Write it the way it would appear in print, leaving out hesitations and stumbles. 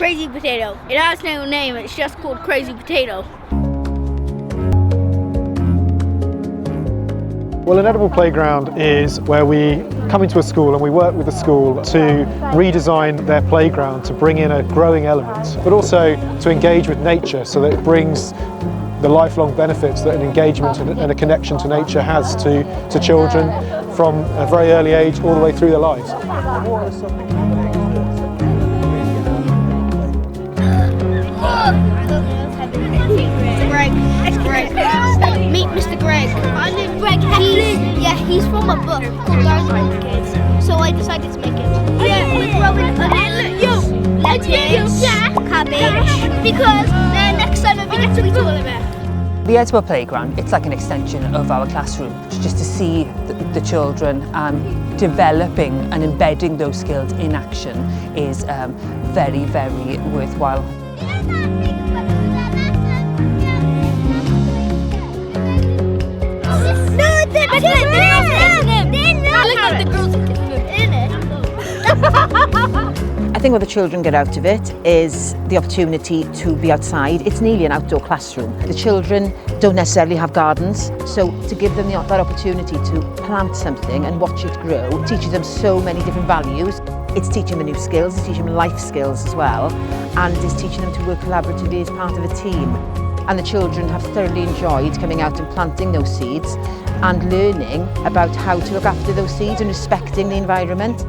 Crazy potato. It has no name, it's just called crazy potato. Well, an edible playground is where we come into a school and we work with the school to redesign their playground to bring in a growing element, but also to engage with nature so that it brings the lifelong benefits that an engagement and a connection to nature has to children from a very early age all the way through their lives. Greg. Meet Mr. Greg. I'm Greg. He's from a book called Garden Kids. So I decided to make it. Yeah, we're growing lettuce, cabbage, because next time we get to eat all of it. The edible playground, it's like an extension of our classroom, just to see the children developing and embedding those skills in action is very, very worthwhile. I think what the children get out of it is the opportunity to be outside. It's nearly an outdoor classroom. The children don't necessarily have gardens, so to give them that opportunity to plant something and watch it grow teaches them so many different values. It's teaching them new skills, it's teaching them life skills as well, and it's teaching them to work collaboratively as part of a team. And the children have thoroughly enjoyed coming out and planting those seeds and learning about how to look after those seeds and respecting the environment.